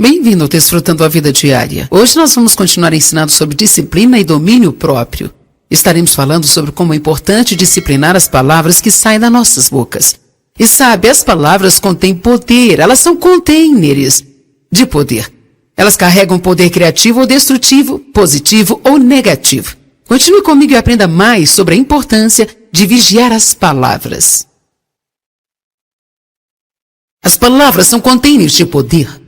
Bem-vindo ao Desfrutando a Vida Diária. Hoje nós vamos continuar ensinando sobre disciplina e domínio próprio. Estaremos falando sobre como é importante disciplinar as palavras que saem das nossas bocas. E sabe, as palavras contêm poder, elas são containers de poder. Elas carregam poder criativo ou destrutivo, positivo ou negativo. Continue comigo e aprenda mais sobre a importância de vigiar as palavras. As palavras são containers de poder.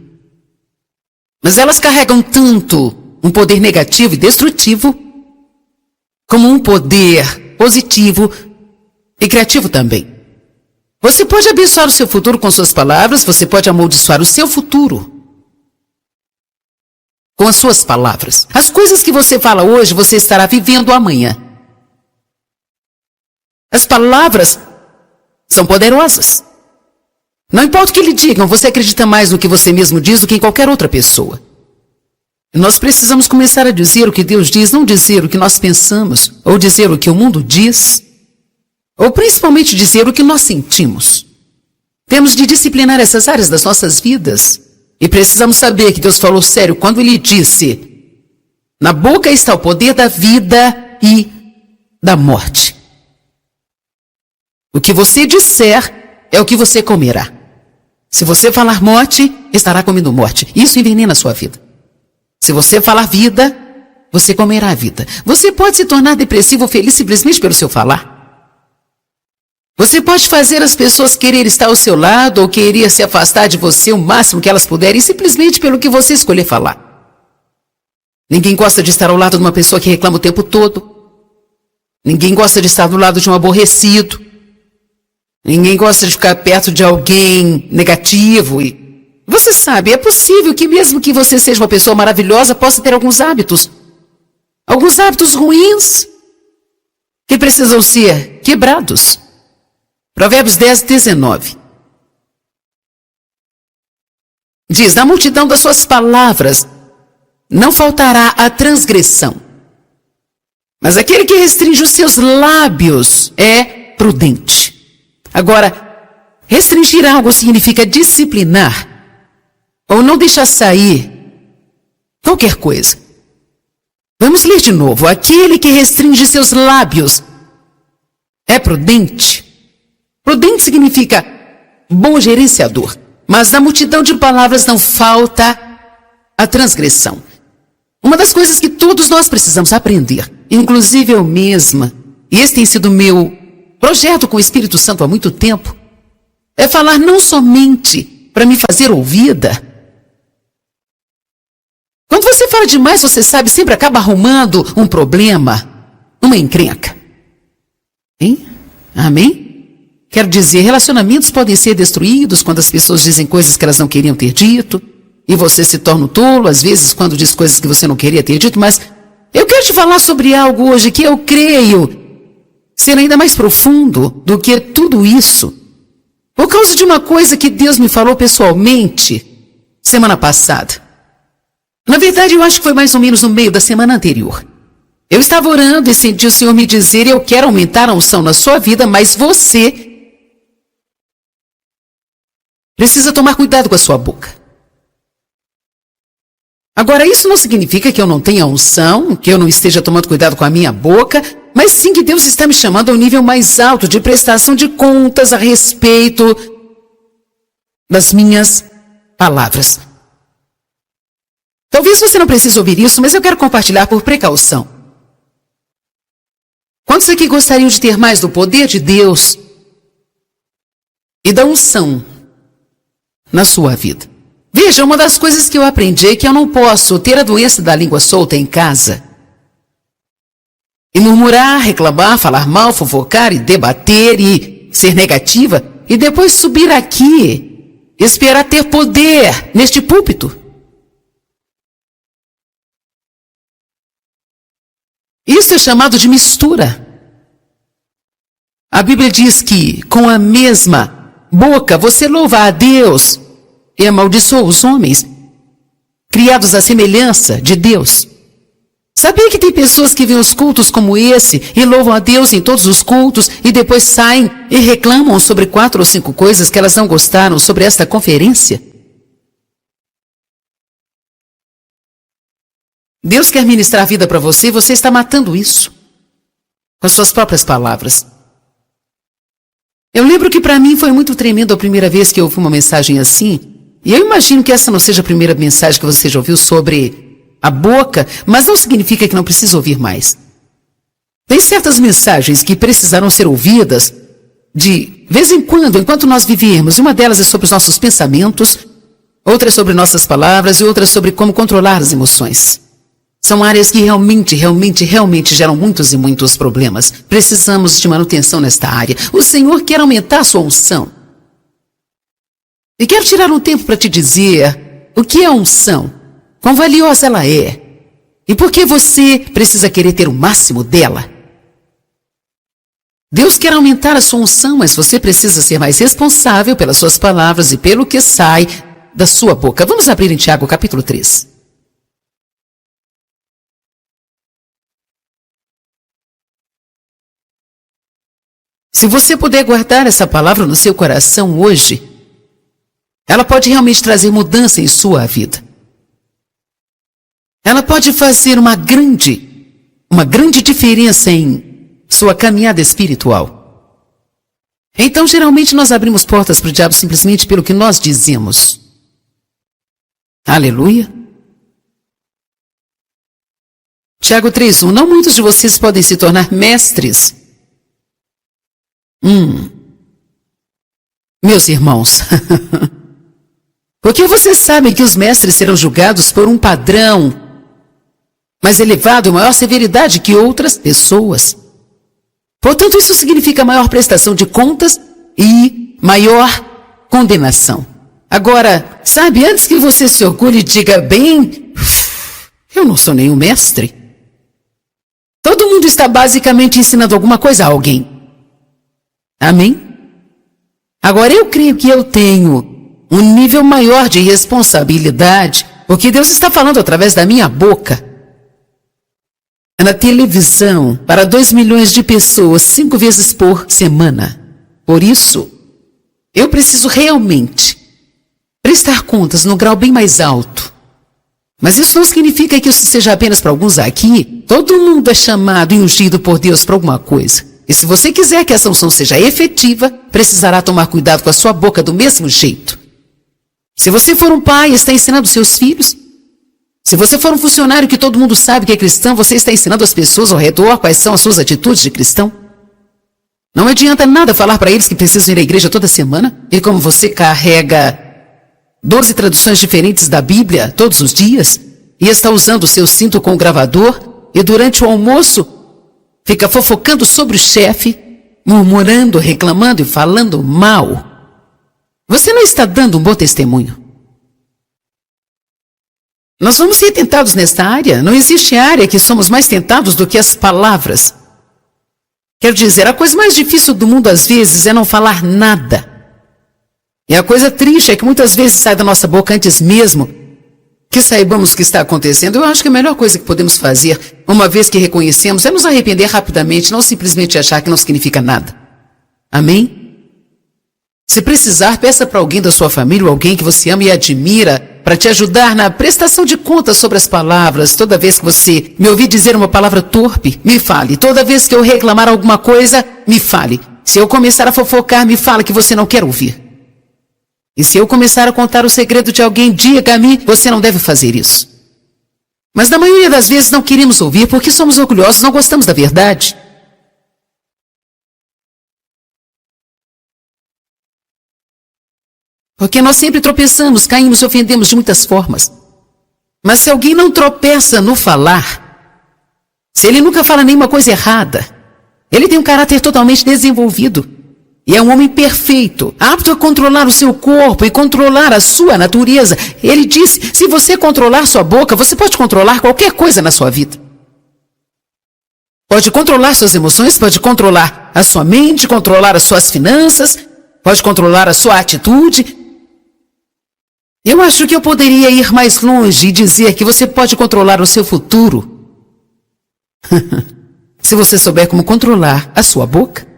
Mas elas carregam tanto um poder negativo e destrutivo, como um poder positivo e criativo também. Você pode abençoar o seu futuro com suas palavras, você pode amaldiçoar o seu futuro com as suas palavras. As coisas que você fala hoje, você estará vivendo amanhã. As palavras são poderosas. Não importa o que lhe digam, você acredita mais no que você mesmo diz do que em qualquer outra pessoa. Nós precisamos começar a dizer o que Deus diz, não dizer o que nós pensamos, ou dizer o que o mundo diz, ou principalmente dizer o que nós sentimos. Temos de disciplinar essas áreas das nossas vidas. E precisamos saber que Deus falou sério quando Ele disse: na boca está o poder da vida e da morte. O que você disser é o que você comerá. Se você falar morte, estará comendo morte. Isso envenena a sua vida. Se você falar vida, você comerá a vida. Você pode se tornar depressivo ou feliz simplesmente pelo seu falar. Você pode fazer as pessoas querer estar ao seu lado ou querer se afastar de você o máximo que elas puderem simplesmente pelo que você escolher falar. Ninguém gosta de estar ao lado de uma pessoa que reclama o tempo todo. Ninguém gosta de estar do lado de um aborrecido. Ninguém gosta de ficar perto de alguém negativo. E você sabe, é possível que mesmo que você seja uma pessoa maravilhosa, possa ter alguns hábitos ruins que precisam ser quebrados. Provérbios 10, 19. Diz: na multidão das suas palavras não faltará a transgressão, mas aquele que restringe os seus lábios é prudente. Agora, restringir algo significa disciplinar ou não deixar sair qualquer coisa. Vamos ler de novo. Aquele que restringe seus lábios é prudente. Prudente significa bom gerenciador. Mas na multidão de palavras não falta a transgressão. Uma das coisas que todos nós precisamos aprender, inclusive eu mesma, e esse tem sido meu projeto com o Espírito Santo há muito tempo, é falar não somente para me fazer ouvida. Quando você fala demais, você sabe, sempre acaba arrumando um problema, uma encrenca. Hein? Amém? Quero dizer, relacionamentos podem ser destruídos quando as pessoas dizem coisas que elas não queriam ter dito, e você se torna um tolo, às vezes, quando diz coisas que você não queria ter dito, mas eu quero te falar sobre algo hoje que eu creio ser ainda mais profundo do que tudo isso, por causa de uma coisa que Deus me falou pessoalmente semana passada. Na verdade, eu acho que foi mais ou menos no meio da semana anterior. Eu estava orando e senti o Senhor me dizer: eu quero aumentar a unção na sua vida, mas você precisa tomar cuidado com a sua boca. Agora, isso não significa que eu não tenha unção, que eu não esteja tomando cuidado com a minha boca, mas sim que Deus está me chamando a um nível mais alto de prestação de contas a respeito das minhas palavras. Talvez você não precise ouvir isso, mas eu quero compartilhar por precaução. Quantos aqui gostariam de ter mais do poder de Deus e da unção na sua vida? Veja, uma das coisas que eu aprendi é que eu não posso ter a doença da língua solta em casa e murmurar, reclamar, falar mal, fofocar e debater e ser negativa e depois subir aqui e esperar ter poder neste púlpito. Isso é chamado de mistura. A Bíblia diz que com a mesma boca você louva a Deus e amaldiçoa os homens, criados à semelhança de Deus. Sabia que tem pessoas que veem os cultos como esse e louvam a Deus em todos os cultos e depois saem e reclamam sobre 4 ou 5 coisas que elas não gostaram sobre esta conferência? Deus quer ministrar a vida para você e você está matando isso com as suas próprias palavras. Eu lembro que para mim foi muito tremendo a primeira vez que eu ouvi uma mensagem assim, e eu imagino que essa não seja a primeira mensagem que você já ouviu sobre a boca, mas não significa que não precisa ouvir mais. Tem certas mensagens que precisaram ser ouvidas de vez em quando, enquanto nós vivermos, e uma delas é sobre os nossos pensamentos, outra é sobre nossas palavras e outra é sobre como controlar as emoções. São áreas que realmente geram muitos e muitos problemas. Precisamos de manutenção nesta área. O Senhor quer aumentar a sua unção. E quero tirar um tempo para te dizer o que é unção, quão valiosa ela é, e por que você precisa querer ter o máximo dela. Deus quer aumentar a sua unção, mas você precisa ser mais responsável pelas suas palavras e pelo que sai da sua boca. Vamos abrir em Tiago capítulo 3. Se você puder guardar essa palavra no seu coração hoje, ela pode realmente trazer mudança em sua vida. Ela pode fazer uma grande diferença em sua caminhada espiritual. Então, geralmente, nós abrimos portas para o diabo simplesmente pelo que nós dizemos. Aleluia. Tiago 3:1. Não muitos de vocês podem se tornar mestres. Meus irmãos, porque vocês sabem que os mestres serão julgados por um padrão mais elevado e maior severidade que outras pessoas. Portanto, isso significa maior prestação de contas e maior condenação. Agora, sabe, antes que você se orgulhe e diga bem, eu não sou nenhum mestre. Todo mundo está basicamente ensinando alguma coisa a alguém. Amém? Agora, eu creio que eu tenho um nível maior de responsabilidade, porque Deus está falando através da minha boca. Na televisão, para 2 milhões de pessoas, 5 vezes por semana. Por isso, eu preciso realmente prestar contas num grau bem mais alto. Mas isso não significa que isso seja apenas para alguns aqui. Todo mundo é chamado e ungido por Deus para alguma coisa. E se você quiser que essa unção seja efetiva, precisará tomar cuidado com a sua boca do mesmo jeito. Se você for um pai e está ensinando seus filhos, se você for um funcionário que todo mundo sabe que é cristão, você está ensinando as pessoas ao redor quais são as suas atitudes de cristão. Não adianta nada falar para eles que precisam ir à igreja toda semana, e como você carrega 12 traduções diferentes da Bíblia todos os dias, e está usando o seu cinto com o gravador, e durante o almoço fica fofocando sobre o chefe, murmurando, reclamando e falando mal. Você não está dando um bom testemunho. Nós vamos ser tentados nesta área. Não existe área que somos mais tentados do que as palavras. Quero dizer, a coisa mais difícil do mundo às vezes é não falar nada. E a coisa triste é que muitas vezes sai da nossa boca antes mesmo que saibamos o que está acontecendo. Eu acho que a melhor coisa que podemos fazer, uma vez que reconhecemos, é nos arrepender rapidamente, não simplesmente achar que não significa nada. Amém? Se precisar, peça para alguém da sua família ou alguém que você ama e admira para te ajudar na prestação de contas sobre as palavras. Toda vez que você me ouvir dizer uma palavra torpe, me fale. Toda vez que eu reclamar alguma coisa, me fale. Se eu começar a fofocar, me fale que você não quer ouvir. E se eu começar a contar o segredo de alguém, diga-me, você não deve fazer isso. Mas na maioria das vezes não queremos ouvir porque somos orgulhosos, não gostamos da verdade. Porque nós sempre tropeçamos, caímos e ofendemos de muitas formas. Mas se alguém não tropeça no falar, se ele nunca fala nenhuma coisa errada, ele tem um caráter totalmente desenvolvido. E é um homem perfeito, apto a controlar o seu corpo e controlar a sua natureza. Ele disse, se você controlar sua boca, você pode controlar qualquer coisa na sua vida. Pode controlar suas emoções, pode controlar a sua mente, controlar as suas finanças, pode controlar a sua atitude. Eu acho que eu poderia ir mais longe e dizer que você pode controlar o seu futuro. Se você souber como controlar a sua boca.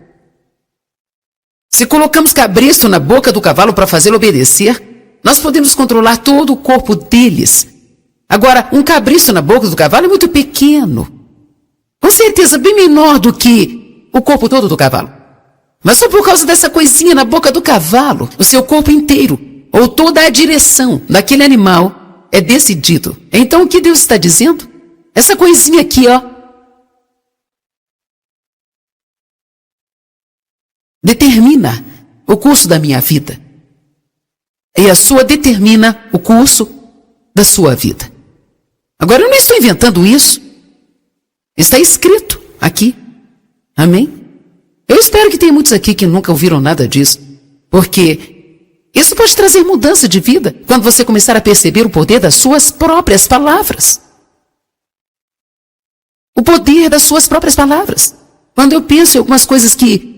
Se colocamos cabresto na boca do cavalo para fazê-lo obedecer, nós podemos controlar todo o corpo deles. Agora, um cabriço na boca do cavalo é muito pequeno. Com certeza, bem menor do que o corpo todo do cavalo. Mas só por causa dessa coisinha na boca do cavalo, o seu corpo inteiro, ou toda a direção daquele animal é decidido. Então, o que Deus está dizendo? Essa coisinha aqui, ó, determina o curso da minha vida. E a sua determina o curso da sua vida. Agora, eu não estou inventando isso. Está escrito aqui. Amém? Eu espero que tenha muitos aqui que nunca ouviram nada disso. Porque isso pode trazer mudança de vida quando você começar a perceber o poder das suas próprias palavras. O poder das suas próprias palavras. Quando eu penso em algumas coisas que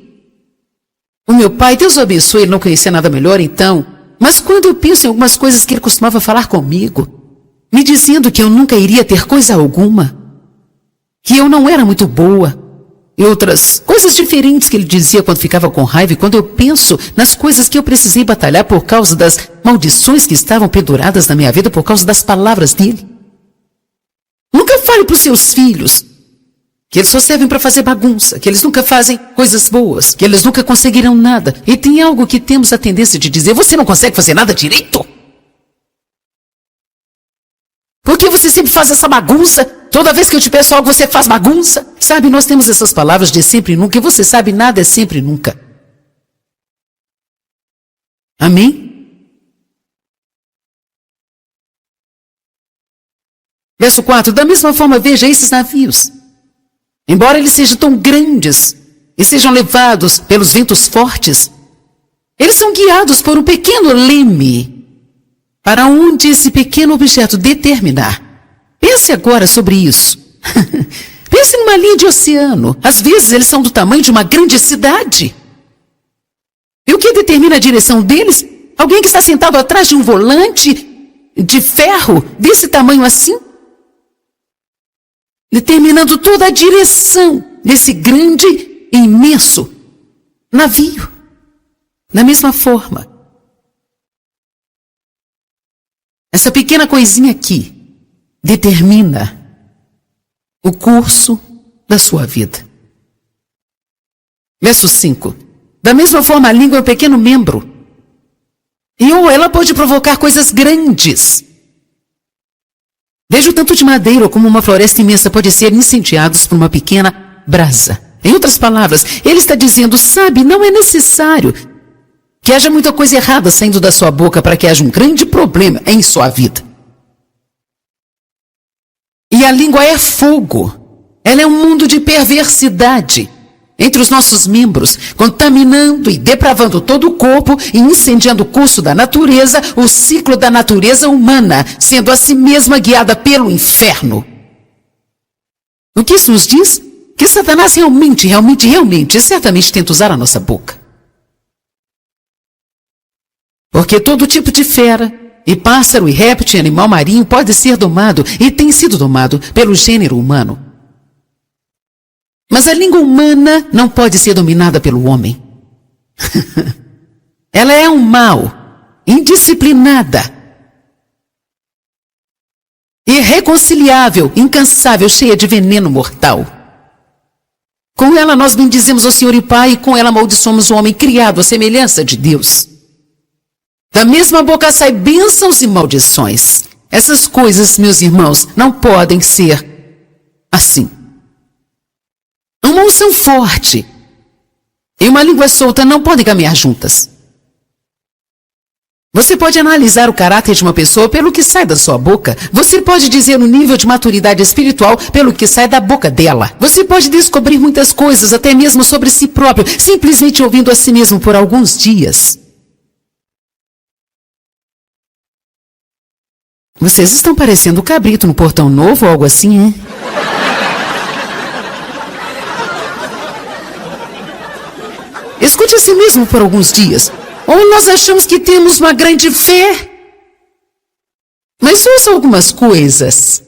o meu pai, Deus o abençoe, ele não conhecia nada melhor então. Mas quando eu penso em algumas coisas que ele costumava falar comigo, me dizendo que eu nunca iria ter coisa alguma, que eu não era muito boa, e outras coisas diferentes que ele dizia quando ficava com raiva, e quando eu penso nas coisas que eu precisei batalhar por causa das maldições que estavam penduradas na minha vida por causa das palavras dele. Nunca fale para os seus filhos que eles só servem para fazer bagunça, que eles nunca fazem coisas boas, que eles nunca conseguirão nada. E tem algo que temos a tendência de dizer: você não consegue fazer nada direito? Por que você sempre faz essa bagunça? Toda vez que eu te peço algo, você faz bagunça? Sabe, nós temos essas palavras de sempre e nunca, e você sabe, nada é sempre e nunca. Amém? Verso 4, da mesma forma, veja esses navios. Embora eles sejam tão grandes e sejam levados pelos ventos fortes, eles são guiados por um pequeno leme, para onde esse pequeno objeto determinar. Pense agora sobre isso. Pense numa linha de oceano. Às vezes eles são do tamanho de uma grande cidade. E o que determina a direção deles? Alguém que está sentado atrás de um volante de ferro desse tamanho assim? Determinando toda a direção desse grande e imenso navio. Da mesma forma, essa pequena coisinha aqui determina o curso da sua vida. Verso 5. Da mesma forma, a língua é um pequeno membro. E ela pode provocar coisas grandes. Veja o tanto de madeira como uma floresta imensa pode ser incendiados por uma pequena brasa. Em outras palavras, ele está dizendo, sabe, não é necessário que haja muita coisa errada saindo da sua boca para que haja um grande problema em sua vida. E a língua é fogo. Ela é um mundo de perversidade entre os nossos membros, contaminando e depravando todo o corpo e incendiando o curso da natureza, o ciclo da natureza humana, sendo a si mesma guiada pelo inferno. O que isso nos diz? Que Satanás realmente certamente tenta usar a nossa boca. Porque todo tipo de fera, e pássaro, e réptil, e animal marinho pode ser domado, e tem sido domado, pelo gênero humano. Mas a língua humana não pode ser dominada pelo homem. Ela é um mal, indisciplinada, irreconciliável, incansável, cheia de veneno mortal. Com ela nós bendizemos ao Senhor e Pai, e com ela amaldiçoamos o homem criado à semelhança de Deus. Da mesma boca sai bênçãos e maldições. Essas coisas, meus irmãos, não podem ser assim. Uma unção forte e uma língua solta não podem caminhar juntas. Você pode analisar o caráter de uma pessoa pelo que sai da sua boca. Você pode dizer o nível de maturidade espiritual pelo que sai da boca dela. Você pode descobrir muitas coisas, até mesmo sobre si próprio, simplesmente ouvindo a si mesmo por alguns dias. Vocês estão parecendo o cabrito no Portão Novo ou algo assim, hein? Escute a si mesmo por alguns dias. Ou nós achamos que temos uma grande fé. Mas ouça algumas coisas.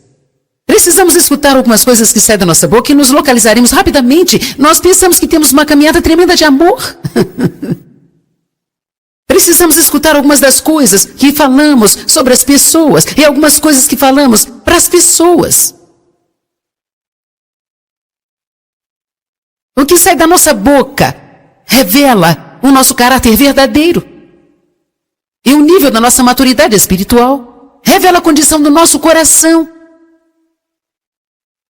Precisamos escutar algumas coisas que saem da nossa boca e nos localizaremos rapidamente. Nós pensamos que temos uma caminhada tremenda de amor. precisamos escutar algumas das coisas que falamos sobre as pessoas e algumas coisas que falamos para as pessoas. O que sai da nossa boca revela o nosso caráter verdadeiro. E o nível da nossa maturidade espiritual revela a condição do nosso coração.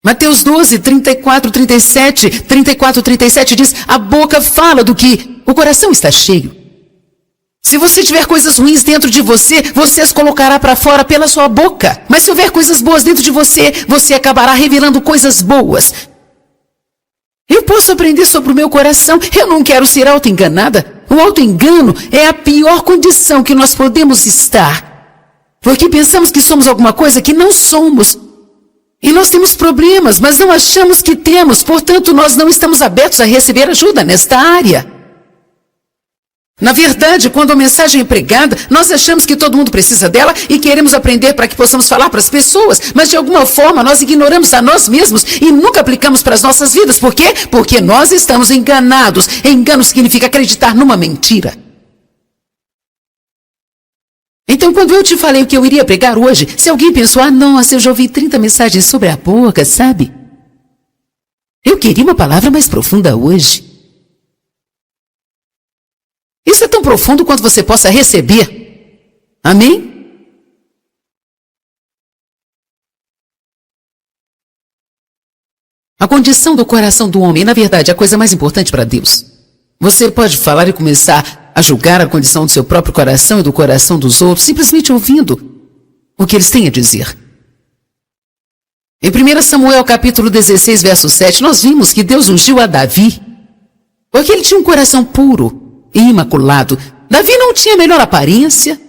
Mateus 12, 34, 37 diz: a boca fala do que o coração está cheio. Se você tiver coisas ruins dentro de você, você as colocará para fora pela sua boca. Mas se houver coisas boas dentro de você, você acabará revelando coisas boas. Eu posso aprender sobre o meu coração. Eu não quero ser auto-enganada. O auto-engano é a pior condição que nós podemos estar. Porque pensamos que somos alguma coisa que não somos. E nós temos problemas, mas não achamos que temos. Portanto, nós não estamos abertos a receber ajuda nesta área. Na verdade, quando a mensagem é pregada, nós achamos que todo mundo precisa dela e queremos aprender para que possamos falar para as pessoas, mas de alguma forma nós ignoramos a nós mesmos e nunca aplicamos para as nossas vidas. Por quê? Porque nós estamos enganados. Engano significa acreditar numa mentira. Então, quando eu te falei o que eu iria pregar hoje, se alguém pensou: ah, nossa, eu já ouvi 30 mensagens sobre a boca, sabe? Eu queria uma palavra mais profunda hoje. Isso é tão profundo quanto você possa receber. Amém? A condição do coração do homem, na verdade, é a coisa mais importante para Deus. Você pode falar e começar a julgar a condição do seu próprio coração e do coração dos outros, simplesmente ouvindo o que eles têm a dizer. Em 1 Samuel capítulo 16, verso 7, nós vimos que Deus ungiu a Davi, porque ele tinha um coração puro e imaculado. Davi não tinha a melhor aparência,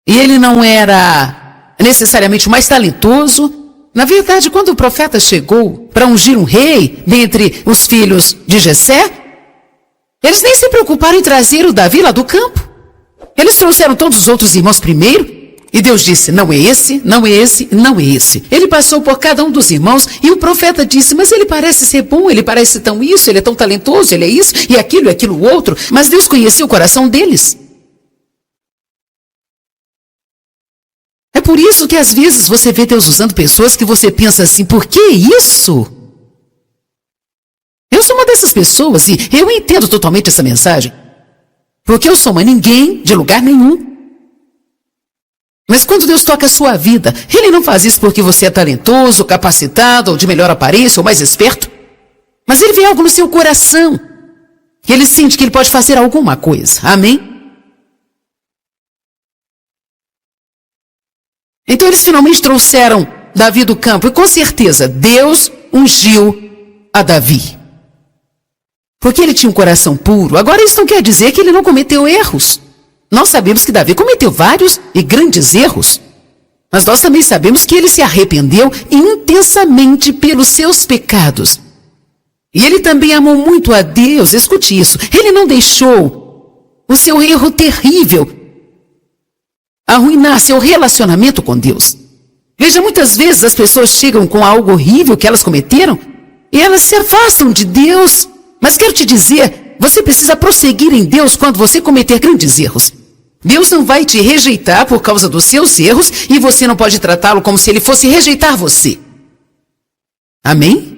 e ele não era necessariamente o mais talentoso. Na verdade, quando o profeta chegou para ungir um rei dentre os filhos de Jessé, eles nem se preocuparam em trazer o Davi lá do campo. Eles trouxeram todos os outros irmãos primeiro, e Deus disse: não é esse, não é esse, não é esse. Ele passou por cada um dos irmãos, e o profeta disse: mas ele parece ser bom, ele parece tão isso, ele é tão talentoso, ele é isso, e aquilo outro. Mas Deus conhecia o coração deles. É por isso que às vezes você vê Deus usando pessoas que você pensa assim: por que isso? Eu sou uma dessas pessoas e eu entendo totalmente essa mensagem. Porque eu sou uma ninguém de lugar nenhum. Mas quando Deus toca a sua vida, Ele não faz isso porque você é talentoso, capacitado, ou de melhor aparência, ou mais esperto. Mas Ele vê algo no seu coração. E Ele sente que Ele pode fazer alguma coisa. Amém? Então eles finalmente trouxeram Davi do campo. E com certeza, Deus ungiu a Davi. Porque ele tinha um coração puro. Agora isso não quer dizer que ele não cometeu erros. Nós sabemos que Davi cometeu vários e grandes erros. Mas nós também sabemos que ele se arrependeu intensamente pelos seus pecados. E ele também amou muito a Deus. Escute isso. Ele não deixou o seu erro terrível arruinar seu relacionamento com Deus. Veja, muitas vezes as pessoas chegam com algo horrível que elas cometeram e elas se afastam de Deus. Mas quero te dizer, você precisa prosseguir em Deus quando você cometer grandes erros. Deus não vai te rejeitar por causa dos seus erros e você não pode tratá-lo como se ele fosse rejeitar você. Amém?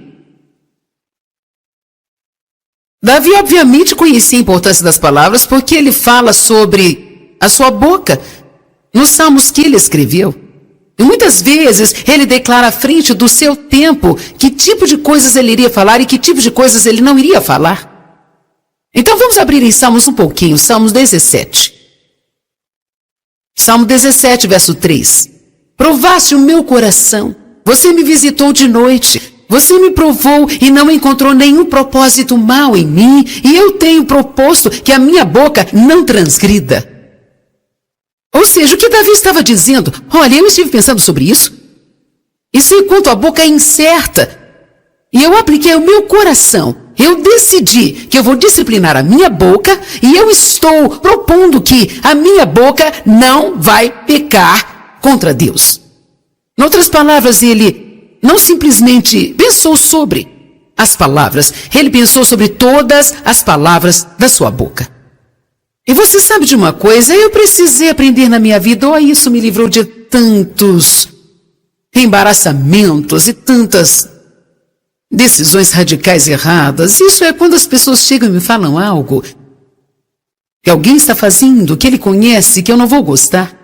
Davi obviamente conhecia a importância das palavras porque ele fala sobre a sua boca nos salmos que ele escreveu. E muitas vezes ele declara à frente do seu tempo que tipo de coisas ele iria falar e que tipo de coisas ele não iria falar. Então vamos abrir em Salmos um pouquinho, Salmos 17. Salmo 17, verso 3. Provaste o meu coração, você me visitou de noite, você me provou e não encontrou nenhum propósito mau em mim, e eu tenho proposto que a minha boca não transgrida. Ou seja, o que Davi estava dizendo: olha, eu estive pensando sobre isso, e sei quanto a boca é incerta, e eu apliquei o meu coração. Eu decidi que eu vou disciplinar a minha boca e eu estou propondo que a minha boca não vai pecar contra Deus. Em outras palavras, ele não simplesmente pensou sobre as palavras, ele pensou sobre todas as palavras da sua boca. E você sabe de uma coisa? Eu precisei aprender na minha vida, isso me livrou de tantos embaraçamentos e tantas decisões radicais erradas. Isso é quando as pessoas chegam e me falam algo que alguém está fazendo, que ele conhece, que eu não vou gostar.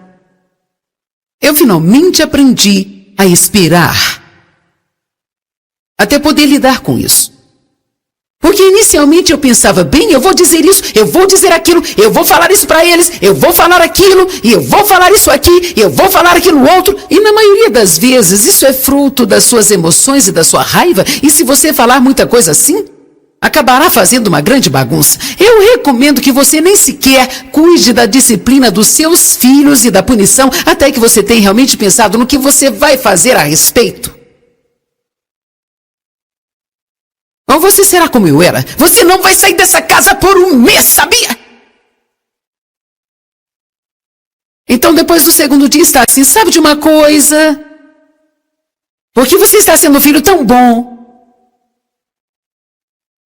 Eu finalmente aprendi a esperar, até poder lidar com isso. Porque inicialmente eu pensava, bem, eu vou dizer isso, eu vou dizer aquilo, eu vou falar isso para eles, eu vou falar aquilo, e eu vou falar isso aqui, eu vou falar aquilo outro. E na maioria das vezes isso é fruto das suas emoções e da sua raiva, e se você falar muita coisa assim, acabará fazendo uma grande bagunça. Eu recomendo que você nem sequer cuide da disciplina dos seus filhos e da punição, até que você tenha realmente pensado no que você vai fazer a respeito. Ou você será como eu era. Você não vai sair dessa casa por um mês, sabia? Então depois do segundo dia está assim, sabe de uma coisa? Porque você está sendo um filho tão bom.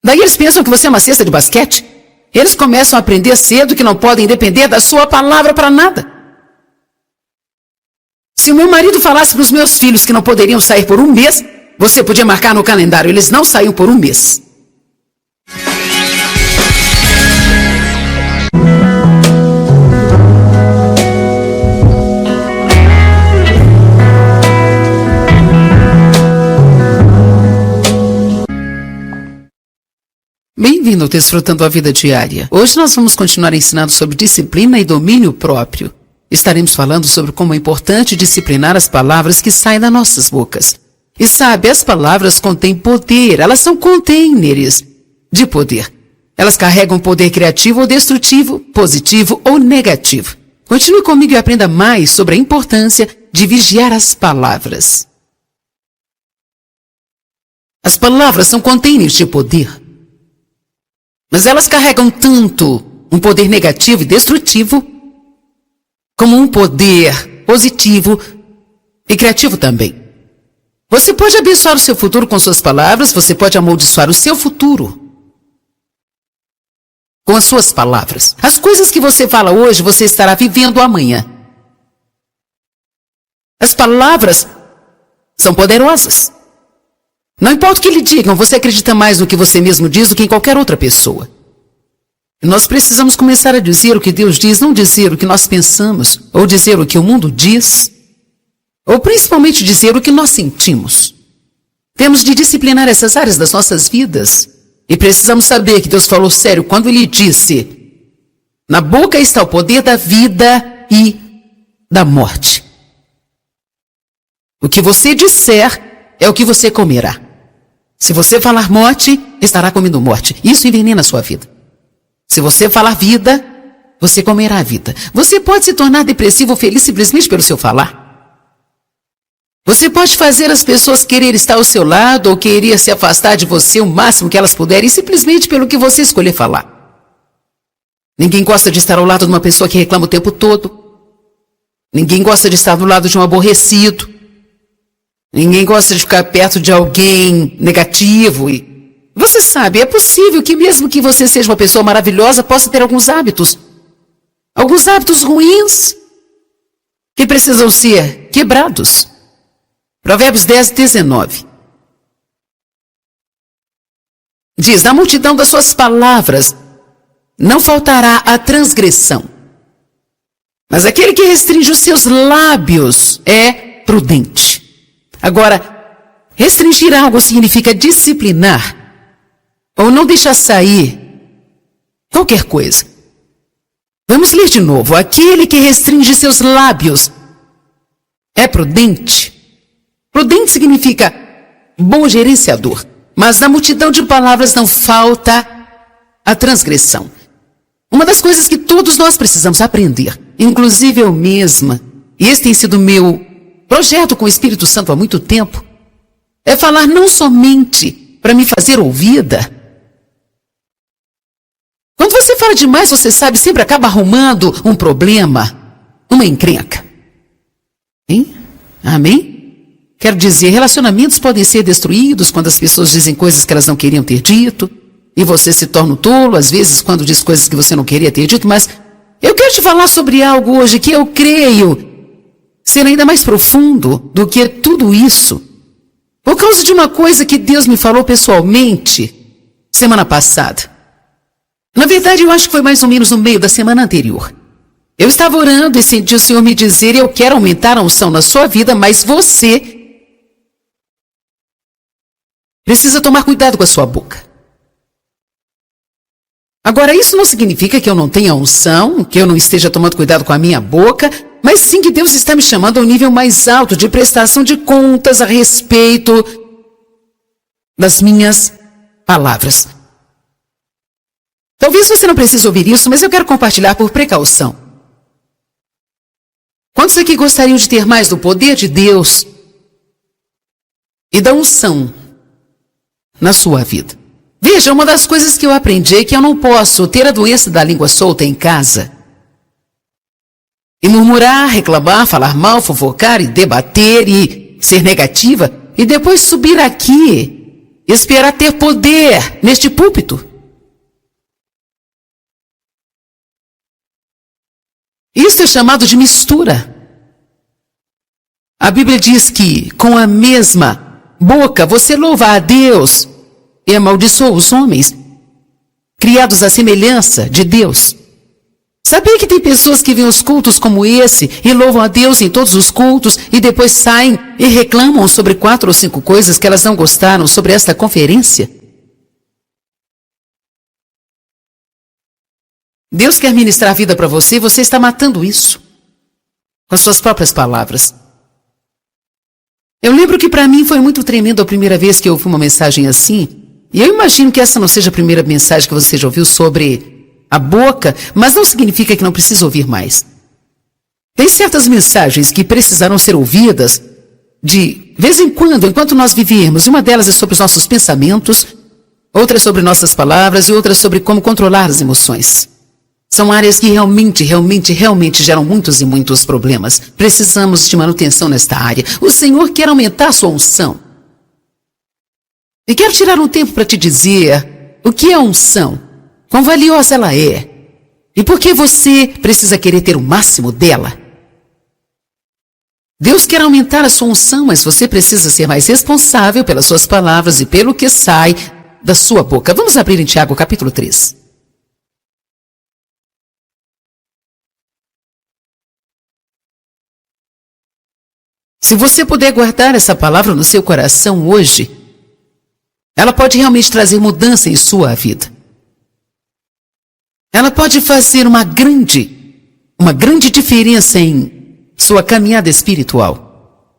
Daí eles pensam que você é uma cesta de basquete. Eles começam a aprender cedo que não podem depender da sua palavra para nada. Se o meu marido falasse para os meus filhos que não poderiam sair por um mês, você podia marcar no calendário, eles não saíam por um mês. Bem-vindo ao Desfrutando a Vida Diária. Hoje nós vamos continuar ensinando sobre disciplina e domínio próprio. Estaremos falando sobre como é importante disciplinar as palavras que saem das nossas bocas. E sabe, as palavras contêm poder, elas são containers de poder. Elas carregam poder criativo ou destrutivo, positivo ou negativo. Continue comigo e aprenda mais sobre a importância de vigiar as palavras. As palavras são containers de poder. Mas elas carregam tanto um poder negativo e destrutivo, como um poder positivo e criativo também. Você pode abençoar o seu futuro com suas palavras, você pode amaldiçoar o seu futuro com as suas palavras. As coisas que você fala hoje, você estará vivendo amanhã. As palavras são poderosas. Não importa o que lhe digam, você acredita mais no que você mesmo diz do que em qualquer outra pessoa. E nós precisamos começar a dizer o que Deus diz, não dizer o que nós pensamos, ou dizer o que o mundo diz, ou principalmente dizer o que nós sentimos. Temos de disciplinar essas áreas das nossas vidas. E precisamos saber que Deus falou sério quando Ele disse: na boca está o poder da vida e da morte. O que você disser é o que você comerá. Se você falar morte, estará comendo morte. Isso envenena a sua vida. Se você falar vida, você comerá a vida. Você pode se tornar depressivo ou feliz simplesmente pelo seu falar. Você pode fazer as pessoas querer estar ao seu lado ou querer se afastar de você o máximo que elas puderem, simplesmente pelo que você escolher falar. Ninguém gosta de estar ao lado de uma pessoa que reclama o tempo todo. Ninguém gosta de estar do lado de um aborrecido. Ninguém gosta de ficar perto de alguém negativo. E você sabe, é possível que mesmo que você seja uma pessoa maravilhosa, possa ter alguns hábitos ruins que precisam ser quebrados. Provérbios 10, 19. Diz: na multidão das suas palavras não faltará a transgressão, mas aquele que restringe os seus lábios é prudente. Agora, restringir algo significa disciplinar, ou não deixar sair qualquer coisa. Vamos ler de novo. Aquele que restringe seus lábios é prudente. Prudente significa bom gerenciador. Mas na multidão de palavras não falta a transgressão. Uma das coisas que todos nós precisamos aprender, inclusive eu mesma, e esse tem sido meu projeto com o Espírito Santo há muito tempo, é falar não somente para me fazer ouvida. Quando você fala demais, você sabe, sempre acaba arrumando um problema, uma encrenca. Hein? Amém? Quero dizer, relacionamentos podem ser destruídos quando as pessoas dizem coisas que elas não queriam ter dito, e você se torna um tolo, às vezes, quando diz coisas que você não queria ter dito, mas Eu quero te falar sobre algo hoje que eu creio ser ainda mais profundo do que tudo isso, por causa de uma coisa que Deus me falou pessoalmente semana passada. Na verdade, eu acho que foi mais ou menos no meio da semana anterior. Eu estava orando e senti o Senhor me dizer: eu quero aumentar a unção na sua vida, mas você precisa tomar cuidado com a sua boca. Agora, isso não significa que eu não tenha unção, que eu não esteja tomando cuidado com a minha boca, mas sim que Deus está me chamando a um nível mais alto de prestação de contas a respeito das minhas palavras. Talvez você não precise ouvir isso, mas eu quero compartilhar por precaução. Quantos aqui gostariam de ter mais do poder de Deus e da unção na sua vida? Veja, uma das coisas que eu aprendi é que eu não posso ter a doença da língua solta em casa e murmurar, reclamar, falar mal, fofocar e debater e ser negativa e depois subir aqui e esperar ter poder neste púlpito. Isso é chamado de mistura. A Bíblia diz que com a mesma boca você louva a Deus e amaldiçoa os homens, criados à semelhança de Deus. Sabia que tem pessoas que veem os cultos como esse e louvam a Deus em todos os cultos e depois saem e reclamam sobre 4 ou 5 coisas que elas não gostaram sobre esta conferência? Deus quer ministrar a vida para você e você está matando isso com as suas próprias palavras. Eu lembro que para mim foi muito tremendo a primeira vez que eu ouvi uma mensagem assim, e eu imagino que essa não seja a primeira mensagem que você já ouviu sobre a boca, mas não significa que não precisa ouvir mais. Tem certas mensagens que precisaram ser ouvidas de vez em quando, enquanto nós vivíamos, e uma delas é sobre os nossos pensamentos, outra é sobre nossas palavras e outra é sobre como controlar as emoções. São áreas que realmente geram muitos e muitos problemas. Precisamos de manutenção nesta área. O Senhor quer aumentar a sua unção. E quero tirar um tempo para te dizer o que é unção, quão valiosa ela é, e por que você precisa querer ter o máximo dela. Deus quer aumentar a sua unção, mas você precisa ser mais responsável pelas suas palavras e pelo que sai da sua boca. Vamos abrir em Tiago capítulo 3. Se você puder guardar essa palavra no seu coração hoje, ela pode realmente trazer mudança em sua vida. Ela pode fazer uma grande diferença em sua caminhada espiritual.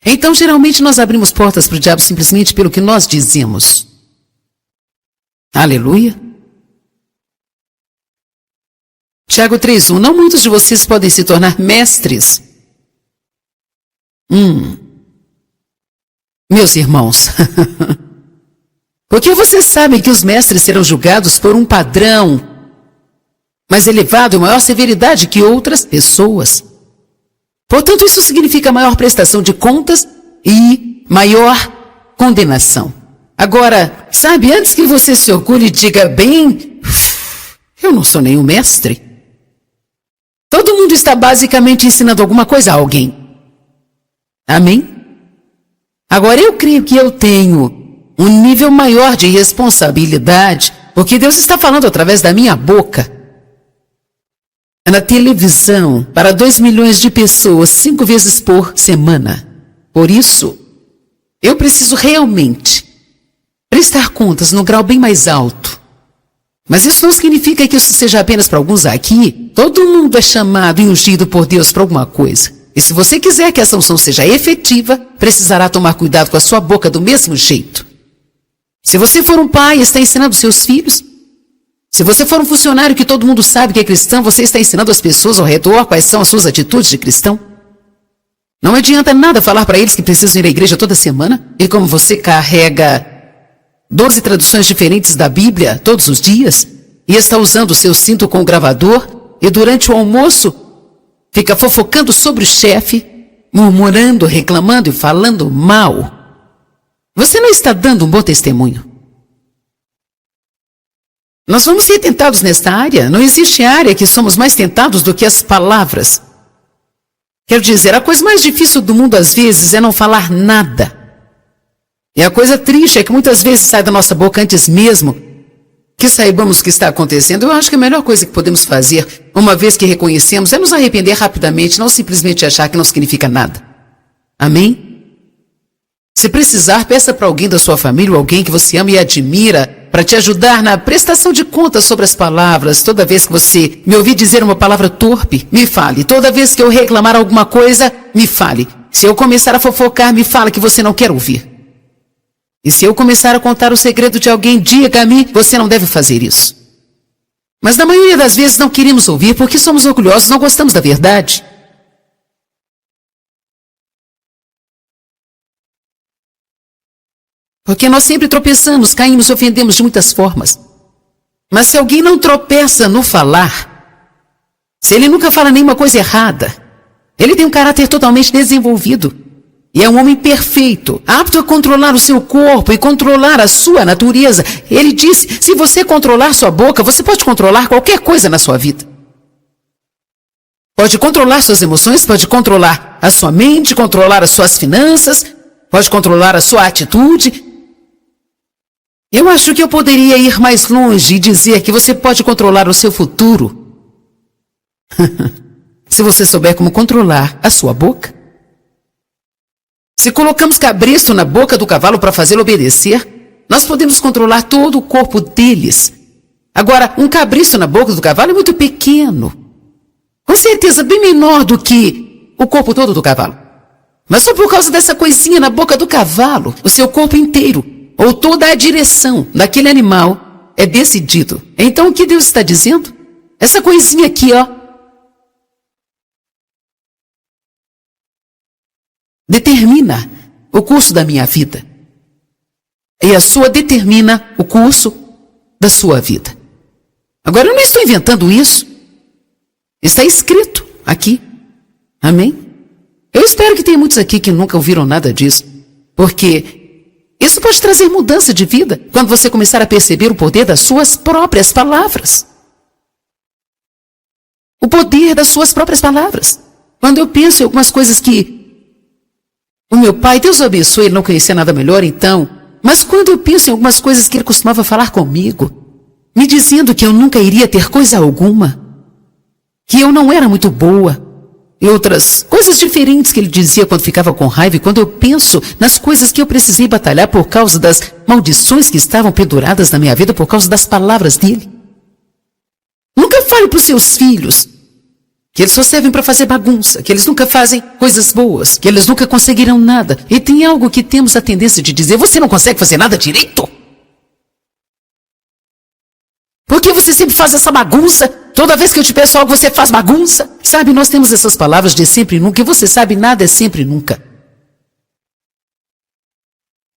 Então, geralmente, nós abrimos portas para o diabo simplesmente pelo que nós dizemos. Aleluia. Tiago 3:1. Não muitos de vocês podem se tornar mestres. Meus irmãos, porque vocês sabem que os mestres serão julgados por um padrão mais elevado e maior severidade que outras pessoas. Portanto, isso significa maior prestação de contas e maior condenação. Agora, sabe, antes que você se orgulhe e diga: bem, eu não sou nenhum mestre. Todo mundo está basicamente ensinando alguma coisa a alguém. Amém? Agora, eu creio que eu tenho um nível maior de responsabilidade, porque Deus está falando através da minha boca. Na televisão, para 2 milhões de pessoas, 5 vezes por semana. Por isso, eu preciso realmente prestar contas num grau bem mais alto. Mas isso não significa que isso seja apenas para alguns aqui. Todo mundo é chamado e ungido por Deus para alguma coisa. E se você quiser que essa unção seja efetiva, precisará tomar cuidado com a sua boca do mesmo jeito. Se você for um pai e está ensinando seus filhos, se você for um funcionário que todo mundo sabe que é cristão, você está ensinando as pessoas ao redor quais são as suas atitudes de cristão. Não adianta nada falar para eles que precisam ir à igreja toda semana, e como você carrega 12 traduções diferentes da Bíblia todos os dias, e está usando o seu cinto com o gravador, e durante o almoço fica fofocando sobre o chefe, murmurando, reclamando e falando mal. Você não está dando um bom testemunho. Nós vamos ser tentados nesta área. Não existe área que somos mais tentados do que as palavras. Quero dizer, a coisa mais difícil do mundo às vezes é não falar nada. E a coisa triste é que muitas vezes sai da nossa boca antes mesmo que saibamos o que está acontecendo. Eu acho que a melhor coisa que podemos fazer, uma vez que reconhecemos, é nos arrepender rapidamente, não simplesmente achar que não significa nada. Amém? Se precisar, peça para alguém da sua família ou alguém que você ama e admira para te ajudar na prestação de contas sobre as palavras. Toda vez que você me ouvir dizer uma palavra torpe, me fale. Toda vez que eu reclamar alguma coisa, me fale. Se eu começar a fofocar, me fale que você não quer ouvir. E se eu começar a contar o segredo de alguém, diga-me, você não deve fazer isso. Mas na maioria das vezes não queremos ouvir porque somos orgulhosos, não gostamos da verdade. Porque nós sempre tropeçamos, caímos e ofendemos de muitas formas. Mas se alguém não tropeça no falar, se ele nunca fala nenhuma coisa errada, ele tem um caráter totalmente desenvolvido. E é um homem perfeito, apto a controlar o seu corpo e controlar a sua natureza. Ele disse, se você controlar sua boca, você pode controlar qualquer coisa na sua vida. Pode controlar suas emoções, pode controlar a sua mente, controlar as suas finanças, pode controlar a sua atitude. Eu acho que eu poderia ir mais longe e dizer que você pode controlar o seu futuro. Se você souber como controlar a sua boca. Se colocamos cabresto na boca do cavalo para fazê-lo obedecer, nós podemos controlar todo o corpo deles. Agora, um cabresto na boca do cavalo é muito pequeno. Com certeza bem menor do que o corpo todo do cavalo. Mas só por causa dessa coisinha na boca do cavalo, o seu corpo inteiro, ou toda a direção daquele animal é decidido. Então o que Deus está dizendo? Essa coisinha aqui, ó, determina o curso da minha vida. E a sua determina o curso da sua vida. Agora eu não estou inventando isso. Está escrito aqui. Amém? Eu espero que tenha muitos aqui que nunca ouviram nada disso. Porque isso pode trazer mudança de vida quando você começar a perceber o poder das suas próprias palavras. O poder das suas próprias palavras. Quando eu penso em algumas coisas que o meu pai, Deus o abençoe, ele não conhecia nada melhor então, mas quando eu penso em algumas coisas que ele costumava falar comigo, me dizendo que eu nunca iria ter coisa alguma, que eu não era muito boa, e outras coisas diferentes que ele dizia quando ficava com raiva, e quando eu penso nas coisas que eu precisei batalhar por causa das maldições que estavam penduradas na minha vida por causa das palavras dele. Nunca fale para os seus filhos que eles só servem para fazer bagunça, que eles nunca fazem coisas boas, que eles nunca conseguirão nada. E tem algo que temos a tendência de dizer, você não consegue fazer nada direito? Por que você sempre faz essa bagunça? Toda vez que eu te peço algo, você faz bagunça. Sabe, nós temos essas palavras de sempre e nunca. E você sabe, nada é sempre e nunca.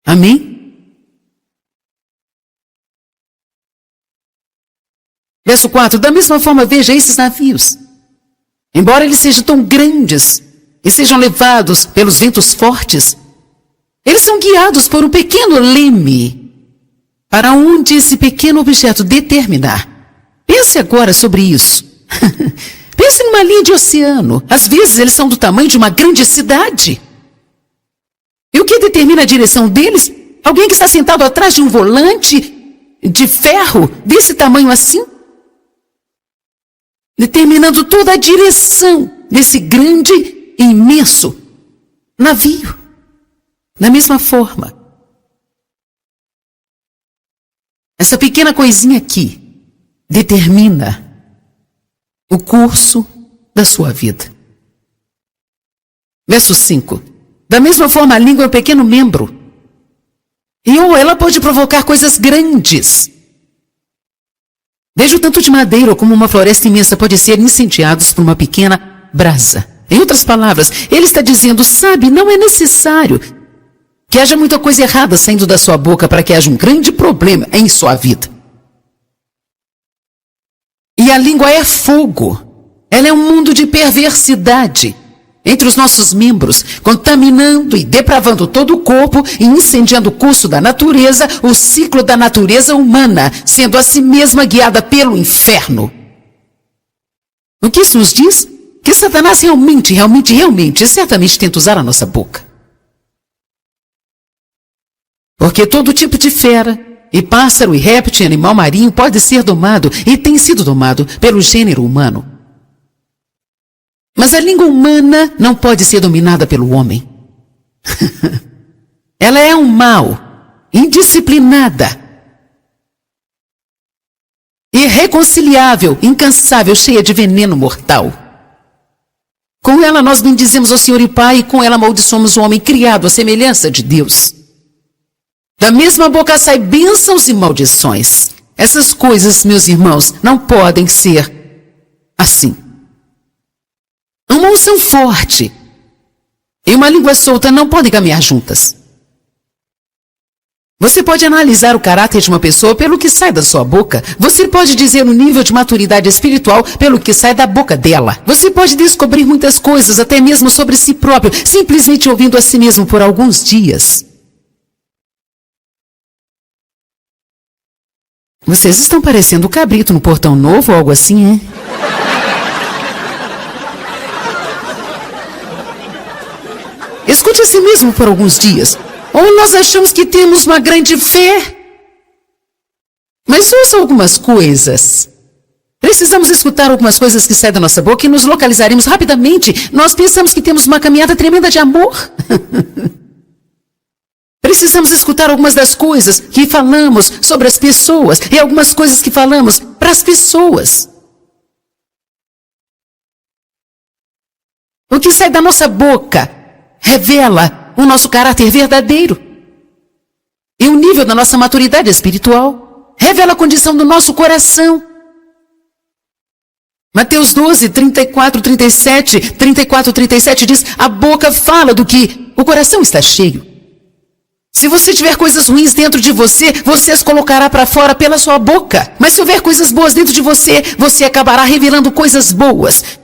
Amém? Verso 4. Da mesma forma, veja esses navios. Embora eles sejam tão grandes e sejam levados pelos ventos fortes, eles são guiados por um pequeno leme para onde esse pequeno objeto determinar. Pense agora sobre isso. Pense numa linha de oceano. Às vezes eles são do tamanho de uma grande cidade. E o que determina a direção deles? Alguém que está sentado atrás de um volante de ferro desse tamanho assim? Determinando toda a direção desse grande e imenso navio. Da mesma forma, essa pequena coisinha aqui determina o curso da sua vida. Verso 5. Da mesma forma, a língua é um pequeno membro. E ela pode provocar coisas grandes. Desde o tanto de madeira ou como uma floresta imensa pode ser incendiados por uma pequena brasa. Em outras palavras, ele está dizendo, sabe, não é necessário que haja muita coisa errada saindo da sua boca para que haja um grande problema em sua vida. E a língua é fogo. Ela é um mundo de perversidade. entre os nossos membros, contaminando e depravando todo o corpo e incendiando o curso da natureza, o ciclo da natureza humana, sendo a si mesma guiada pelo inferno. O que isso nos diz? Que Satanás realmente e certamente tenta usar a nossa boca. Porque todo tipo de fera, e pássaro, e réptil, e animal marinho pode ser domado e tem sido domado pelo gênero humano. Mas a língua humana não pode ser dominada pelo homem. Ela é um mal, indisciplinada, irreconciliável, incansável, cheia de veneno mortal. Com ela nós bendizemos ao Senhor e Pai, e com ela amaldiçoamos o homem criado à semelhança de Deus. Da mesma boca sai bênçãos e maldições. Essas coisas, meus irmãos, não podem ser assim. Uma unção forte e uma língua solta não podem caminhar juntas. Você pode analisar o caráter de uma pessoa pelo que sai da sua boca. Você pode dizer o nível de maturidade espiritual pelo que sai da boca dela. Você pode descobrir muitas coisas, até mesmo sobre si próprio, simplesmente ouvindo a si mesmo por alguns dias. Vocês estão parecendo o cabrito no Portão Novo ou algo assim, hein? Escute a si mesmo por alguns dias. Ou nós achamos que temos uma grande fé. Mas ouça algumas coisas. Precisamos escutar algumas coisas que saem da nossa boca e nos localizaremos rapidamente. Nós pensamos que temos uma caminhada tremenda de amor. Precisamos escutar algumas das coisas que falamos sobre as pessoas e algumas coisas que falamos para as pessoas. O que sai da nossa boca revela o nosso caráter verdadeiro e o nível da nossa maturidade espiritual. Revela a condição do nosso coração. Mateus 12, 34, 37 diz: a boca fala do que o coração está cheio. Se você tiver coisas ruins dentro de você, você as colocará para fora pela sua boca. Mas se houver coisas boas dentro de você, você acabará revelando coisas boas.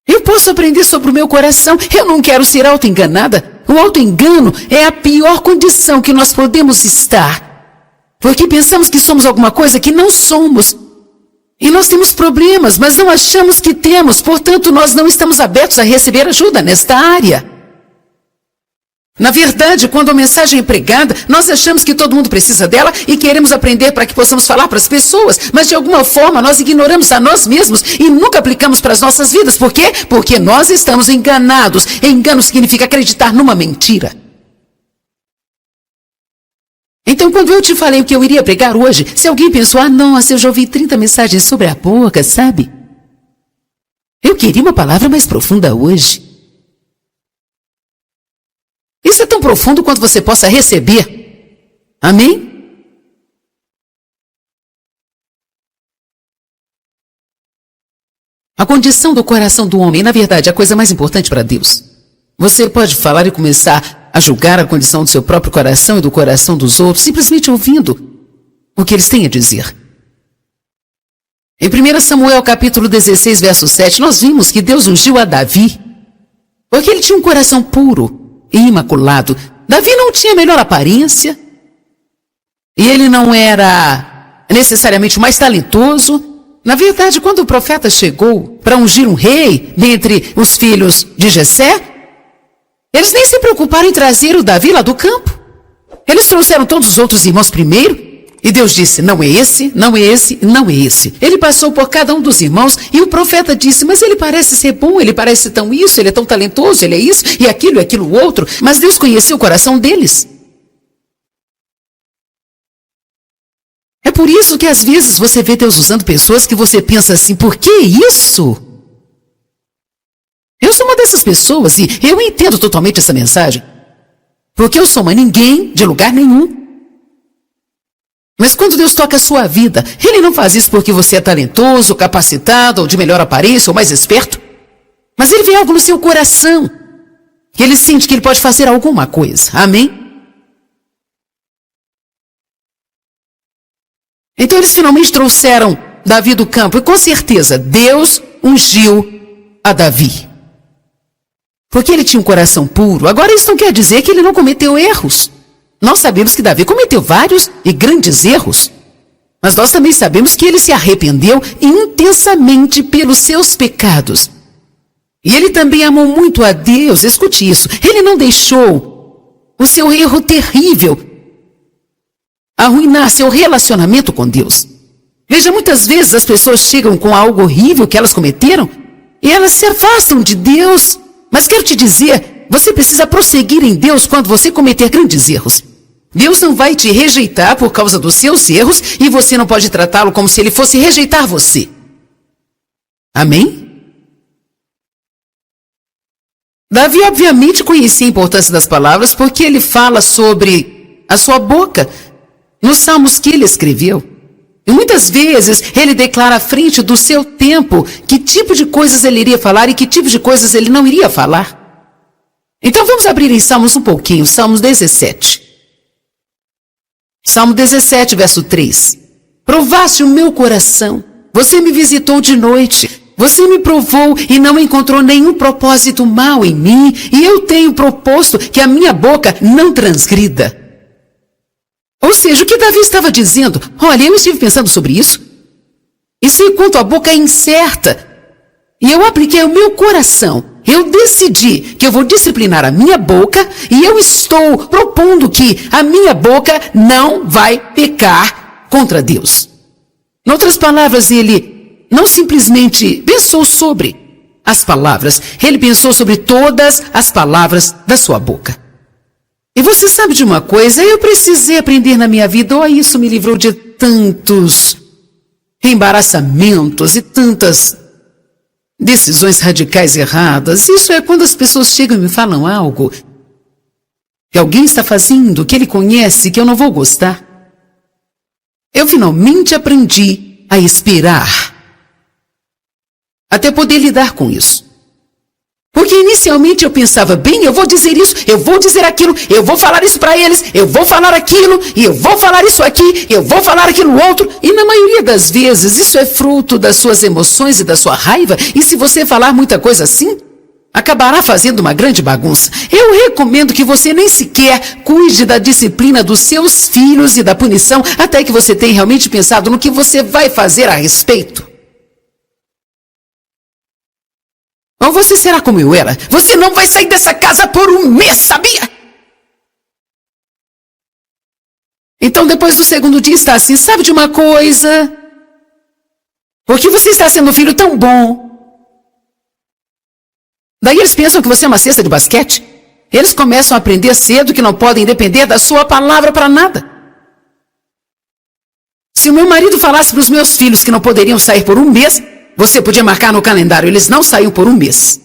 Eu posso aprender sobre o meu coração. Eu não quero ser auto-enganada. O auto-engano é a pior condição que nós podemos estar. Porque pensamos que somos alguma coisa que não somos. E nós temos problemas, mas não achamos que temos. Portanto, nós não estamos abertos a receber ajuda nesta área. Na verdade, quando a mensagem é pregada, nós achamos que todo mundo precisa dela e queremos aprender para que possamos falar para as pessoas, mas de alguma forma nós ignoramos a nós mesmos e nunca aplicamos para as nossas vidas. Por quê? Porque nós estamos enganados. Engano significa acreditar numa mentira. Então, quando eu te falei que eu iria pregar hoje, se alguém pensou: ah, nossa, eu já ouvi 30 mensagens sobre a boca, sabe? Eu queria uma palavra mais profunda hoje. Isso é tão profundo quanto você possa receber. Amém? A condição do coração do homem, na verdade, é a coisa mais importante para Deus. Você pode falar e começar a julgar a condição do seu próprio coração e do coração dos outros, simplesmente ouvindo o que eles têm a dizer. Em 1 Samuel capítulo 16, verso 7, nós vimos que Deus ungiu a Davi, porque ele tinha um coração puro e imaculado. Davi não tinha a melhor aparência, e ele não era necessariamente o mais talentoso. Na verdade, quando o profeta chegou para ungir um rei dentre os filhos de Jessé, eles nem se preocuparam em trazer o Davi lá do campo. Eles trouxeram todos os outros irmãos primeiro, e Deus disse: não é esse, não é esse, não é esse. Ele passou por cada um dos irmãos, e o profeta disse: mas ele parece ser bom, ele parece tão isso, ele é tão talentoso, ele é isso, e aquilo outro. Mas Deus conhecia o coração deles. É por isso que às vezes você vê Deus usando pessoas que você pensa assim: por que isso? Eu sou uma dessas pessoas e eu entendo totalmente essa mensagem. Porque eu sou uma ninguém de lugar nenhum. Mas quando Deus toca a sua vida, Ele não faz isso porque você é talentoso, capacitado, ou de melhor aparência, ou mais esperto. Mas Ele vê algo no seu coração. Que Ele sente que Ele pode fazer alguma coisa. Amém? Então eles finalmente trouxeram Davi do campo. E com certeza, Deus ungiu a Davi. Porque ele tinha um coração puro. Agora isso não quer dizer que ele não cometeu erros. Nós sabemos que Davi cometeu vários e grandes erros. Mas nós também sabemos que ele se arrependeu intensamente pelos seus pecados. E ele também amou muito a Deus. Escute isso. Ele não deixou o seu erro terrível arruinar seu relacionamento com Deus. Veja, muitas vezes as pessoas chegam com algo horrível que elas cometeram e elas se afastam de Deus. Mas quero te dizer, você precisa prosseguir em Deus quando você cometer grandes erros. Deus não vai te rejeitar por causa dos seus erros e você não pode tratá-lo como se ele fosse rejeitar você. Amém? Davi obviamente conhecia a importância das palavras porque ele fala sobre a sua boca nos salmos que ele escreveu. E muitas vezes ele declara à frente do seu tempo que tipo de coisas ele iria falar e que tipo de coisas ele não iria falar. Então vamos abrir em Salmos um pouquinho, Salmos 17. Salmo 17, verso 3. Provaste o meu coração, você me visitou de noite, você me provou e não encontrou nenhum propósito mau em mim, e eu tenho proposto que a minha boca não transgrida. Ou seja, o que Davi estava dizendo, olha, eu estive pensando sobre isso, e sei quanto a boca é incerta, e eu apliquei o meu coração, eu decidi que eu vou disciplinar a minha boca, e eu estou propondo que a minha boca não vai pecar contra Deus. Em outras palavras, ele não simplesmente pensou sobre as palavras, ele pensou sobre todas as palavras da sua boca. E você sabe de uma coisa, eu precisei aprender na minha vida, isso me livrou de tantos embaraçamentos e tantas decisões radicais erradas. Isso é quando as pessoas chegam e me falam algo que alguém está fazendo, que ele conhece, que eu não vou gostar. Eu finalmente aprendi a esperar, até poder lidar com isso. Porque inicialmente eu pensava, bem, eu vou dizer isso, eu vou dizer aquilo, eu vou falar isso para eles, eu vou falar aquilo, e eu vou falar isso aqui, eu vou falar aquilo outro. E na maioria das vezes isso é fruto das suas emoções e da sua raiva. E se você falar muita coisa assim, acabará fazendo uma grande bagunça. Eu recomendo que você nem sequer cuide da disciplina dos seus filhos e da punição até que você tenha realmente pensado no que você vai fazer a respeito. Ou você será como eu era. Você não vai sair dessa casa por um mês, sabia? Então depois do segundo dia está assim, sabe de uma coisa? Porque você está sendo um filho tão bom. Daí eles pensam que você é uma cesta de basquete. Eles começam a aprender cedo que não podem depender da sua palavra para nada. Se o meu marido falasse para os meus filhos que não poderiam sair por um mês, você podia marcar no calendário, eles não saíram por um mês.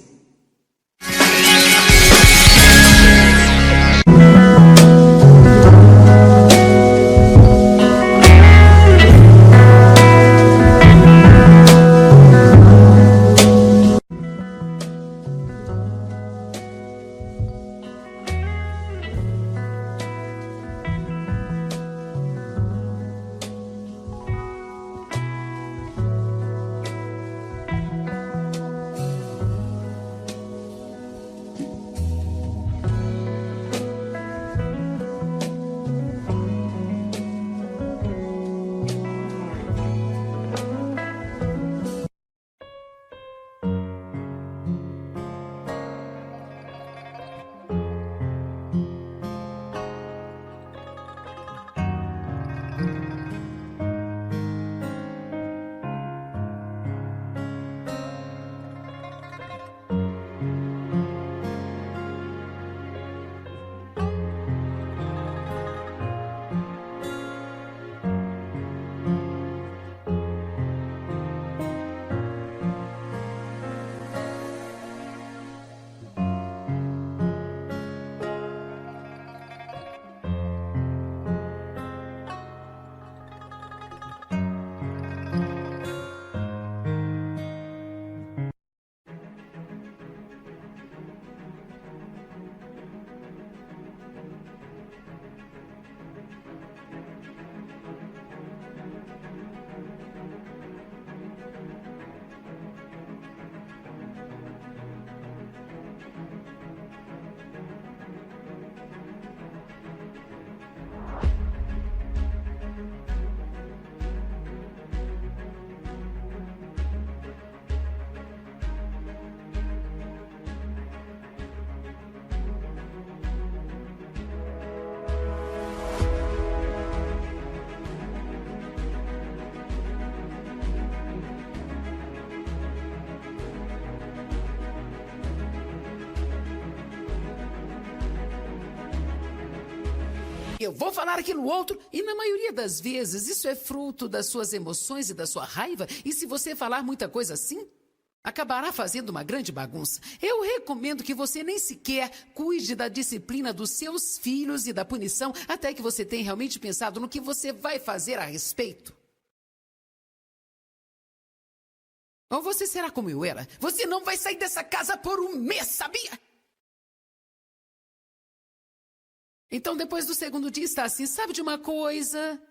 porque eu vou falar aquilo outro. E na maioria das vezes, isso é fruto das suas emoções e da sua raiva. E se você falar muita coisa assim, acabará fazendo uma grande bagunça. Eu recomendo que você nem sequer cuide da disciplina dos seus filhos e da punição até que você tenha realmente pensado no que você vai fazer a respeito. Ou você será como eu era. Você não vai sair dessa casa por um mês, sabia? Então, depois do segundo dia, está assim, sabe de uma coisa?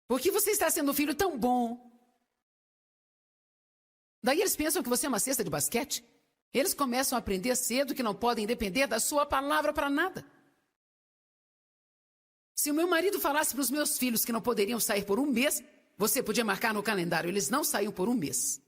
Porque você está sendo um filho tão bom. Daí eles pensam que você é uma cesta de basquete. Eles começam a aprender cedo que não podem depender da sua palavra para nada. Se o meu marido falasse para os meus filhos que não poderiam sair por um mês, você podia marcar no calendário, eles não saíam por um mês.